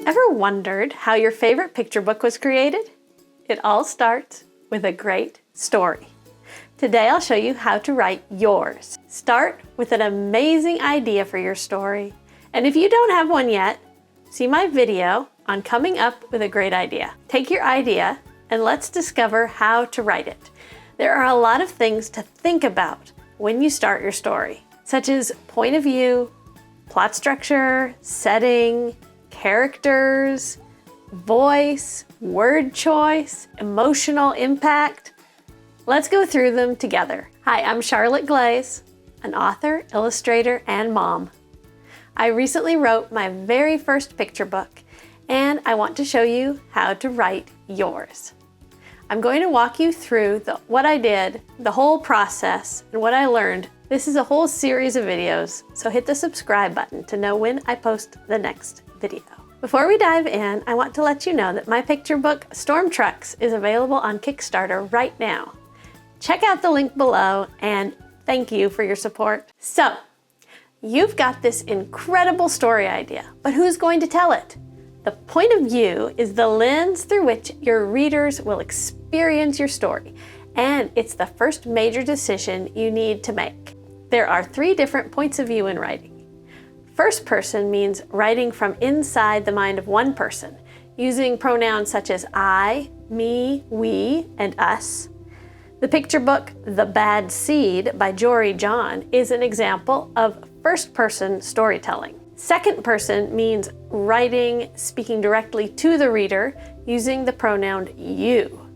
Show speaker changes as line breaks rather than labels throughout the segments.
Ever wondered how your favorite picture book was created? It all starts with a great story. Today I'll show you how to write yours. Start with an amazing idea for your story. And if you don't have one yet, see my video on coming up with a great idea. Take your idea and let's discover how to write it. There are a lot of things to think about when you start your story, such as point of view, plot structure, setting, characters, voice, word choice, emotional impact. Let's go through them together. Hi, I'm Charlotte Glaze, an author, illustrator, and mom. I recently wrote my very first picture book, and I want to show you how to write yours. I'm going to walk you through what I did, the whole process, and what I learned. This is a whole series of videos, so hit the subscribe button to know when I post the next video. Before we dive in, I want to let you know that my picture book, Storm Trucks, is available on Kickstarter right now. Check out the link below, and thank you for your support. So, you've got this incredible story idea, but who's going to tell it? The point of view is the lens through which your readers will experience your story, and it's the first major decision you need to make. There are 3 different points of view in writing. First person means writing from inside the mind of one person, using pronouns such as I, me, we, and us. The picture book, The Bad Seed by Jory John, is an example of first-person storytelling. Second person means writing, speaking directly to the reader, using the pronoun you.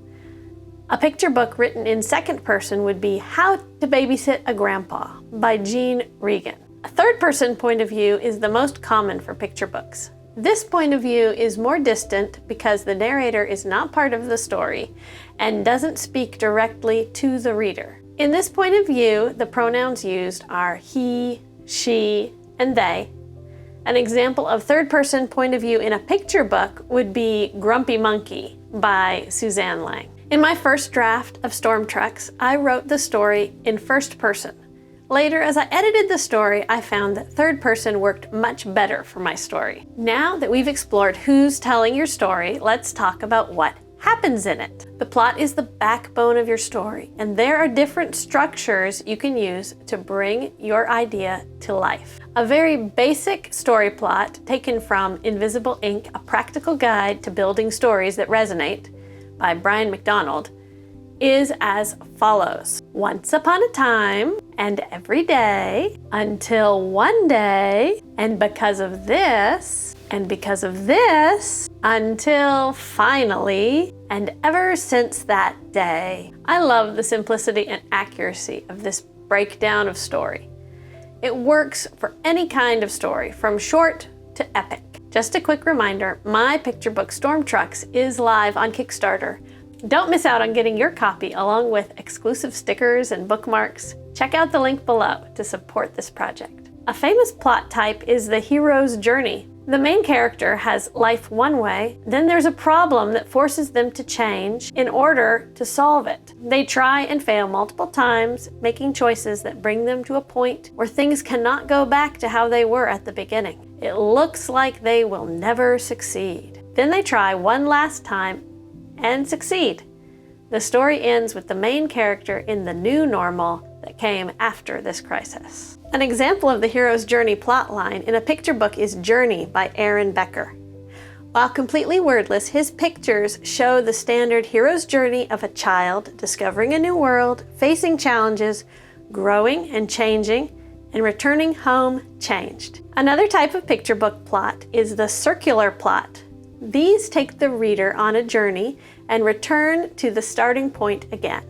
A picture book written in second person would be How to Babysit a Grandpa by Jean Regan. A third-person point of view is the most common for picture books. This point of view is more distant because the narrator is not part of the story and doesn't speak directly to the reader. In this point of view, the pronouns used are he, she, and they. An example of third-person point of view in a picture book would be Grumpy Monkey by Suzanne Lang. In my first draft of Storm Trucks, I wrote the story in first person. Later, as I edited the story, I found that third person worked much better for my story. Now that we've explored who's telling your story, let's talk about what happens in it. The plot is the backbone of your story, and there are different structures you can use to bring your idea to life. A very basic story plot taken from Invisible Ink, A Practical Guide to Building Stories That Resonate by Brian McDonald, is as follows. Once upon a time, and every day, until one day, and because of this, and because of this, until finally, and ever since that day. I love the simplicity and accuracy of this breakdown of story. It works for any kind of story, from short to epic. Just a quick reminder, my picture book Storm Trucks is live on Kickstarter. Don't miss out on getting your copy along with exclusive stickers and bookmarks. Check out the link below to support this project. A famous plot type is the hero's journey. The main character has life one way, then there's a problem that forces them to change in order to solve it. They try and fail multiple times, making choices that bring them to a point where things cannot go back to how they were at the beginning. It looks like they will never succeed. Then they try one last time and succeed. The story ends with the main character in the new normal that came after this crisis. An example of the hero's journey plotline in a picture book is Journey by Aaron Becker. While completely wordless, his pictures show the standard hero's journey of a child discovering a new world, facing challenges, growing and changing, and returning home changed. Another type of picture book plot is the circular plot. These take the reader on a journey and return to the starting point again.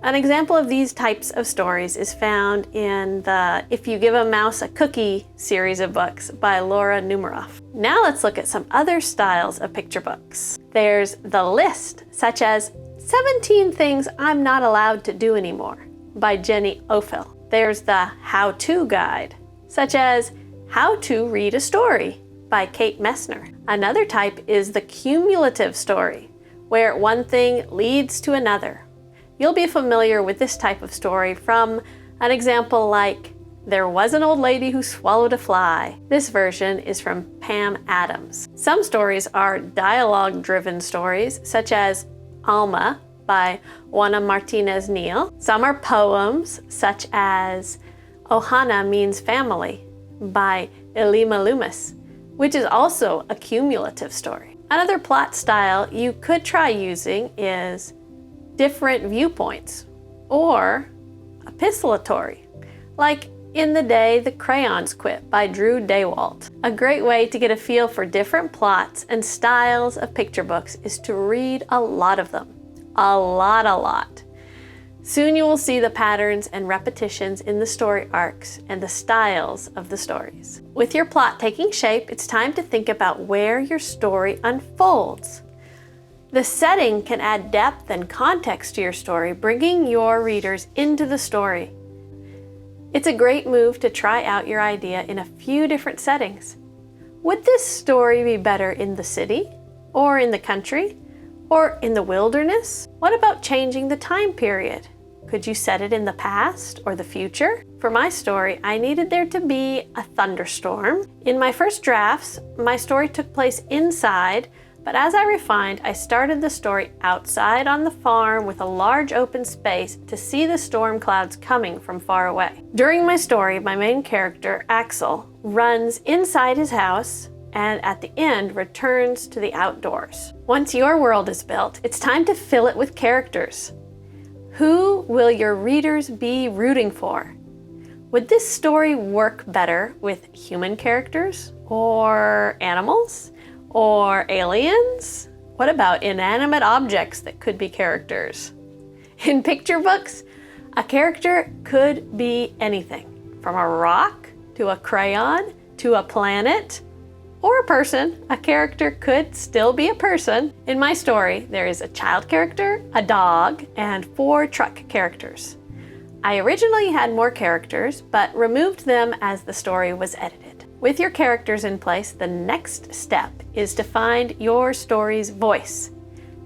An example of these types of stories is found in the If You Give a Mouse a Cookie series of books by Laura Numeroff. Now let's look at some other styles of picture books. There's the list, such as 17 Things I'm Not Allowed to Do Anymore by Jenny Ophel. There's the how-to guide, such as How to Read a Story by Kate Messner. Another type is the cumulative story, where one thing leads to another. You'll be familiar with this type of story from an example like There Was an Old Lady Who Swallowed a Fly. This version is from Pam Adams. Some stories are dialogue-driven stories, such as Alma by Juana Martinez Neal. Some are poems, such as Ohana Means Family by Ilima Loomis, which is also a cumulative story. Another plot style you could try using is different viewpoints or epistolatory, like In the Day the Crayons Quit by Drew Daywalt. A great way to get a feel for different plots and styles of picture books is to read a lot of them. A lot. Soon you will see the patterns and repetitions in the story arcs and the styles of the stories. With your plot taking shape, it's time to think about where your story unfolds. The setting can add depth and context to your story, bringing your readers into the story. It's a great move to try out your idea in a few different settings. Would this story be better in the city, or in the country, or in the wilderness? What about changing the time period? Could you set it in the past or the future? For my story, I needed there to be a thunderstorm. In my first drafts, my story took place inside, but as I refined, I started the story outside on the farm with a large open space to see the storm clouds coming from far away. During my story, my main character, Axel, runs inside his house and at the end returns to the outdoors. Once your world is built, it's time to fill it with characters. Who will your readers be rooting for? Would this story work better with human characters or animals? Or aliens? What about inanimate objects that could be characters? In picture books, a character could be anything, from a rock to a crayon to a planet or a person. A character could still be a person. In my story, there is a child character, a dog, and 4 truck characters. I originally had more characters, but removed them as the story was edited. With your characters in place, the next step is to find your story's voice.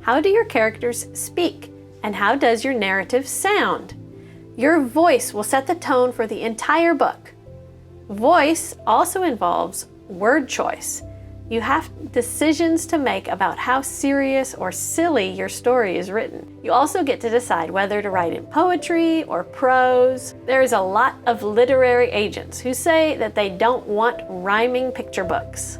How do your characters speak? And how does your narrative sound? Your voice will set the tone for the entire book. Voice also involves word choice. You have decisions to make about how serious or silly your story is written. You also get to decide whether to write in poetry or prose. There is a lot of literary agents who say that they don't want rhyming picture books.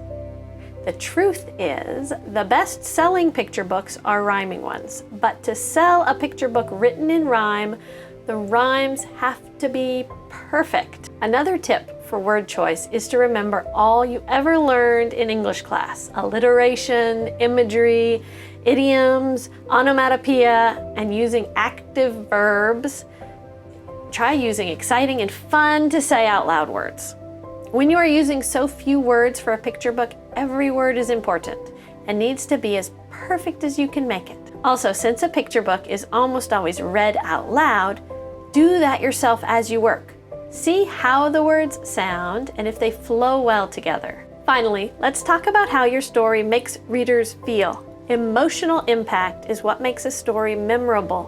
The truth is, the best-selling picture books are rhyming ones, but to sell a picture book written in rhyme, the rhymes have to be perfect. Another tip for word choice is to remember all you ever learned in English class: alliteration, imagery, idioms, onomatopoeia, and using active verbs. Try using exciting and fun to say out loud words. When you are using so few words for a picture book, every word is important and needs to be as perfect as you can make it. Also, since a picture book is almost always read out loud, do that yourself as you work. See how the words sound and if they flow well together. Finally, let's talk about how your story makes readers feel. Emotional impact is what makes a story memorable.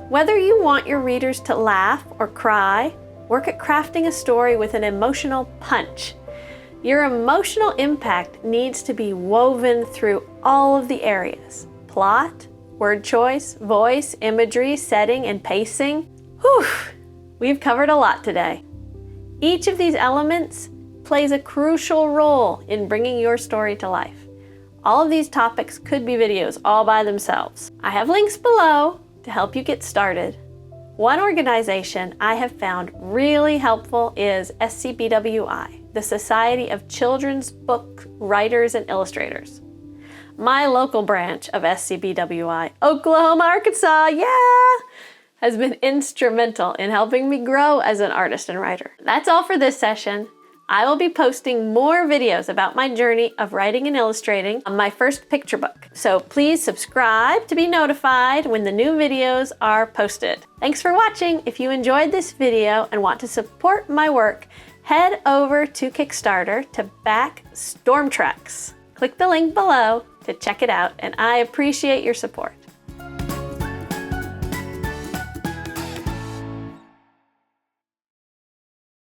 Whether you want your readers to laugh or cry, work at crafting a story with an emotional punch. Your emotional impact needs to be woven through all of the areas: plot, word choice, voice, imagery, setting, and pacing. Whew! We've covered a lot today. Each of these elements plays a crucial role in bringing your story to life. All of these topics could be videos all by themselves. I have links below to help you get started. One organization I have found really helpful is SCBWI, the Society of Children's Book Writers and Illustrators. My local branch of SCBWI, Oklahoma, Arkansas, has been instrumental in helping me grow as an artist and writer. That's all for this session. I will be posting more videos about my journey of writing and illustrating on my first picture book. So please subscribe to be notified when the new videos are posted. Thanks for watching. If you enjoyed this video and want to support my work, head over to Kickstarter to back Storm Trucks. Click the link below to check it out, and I appreciate your support.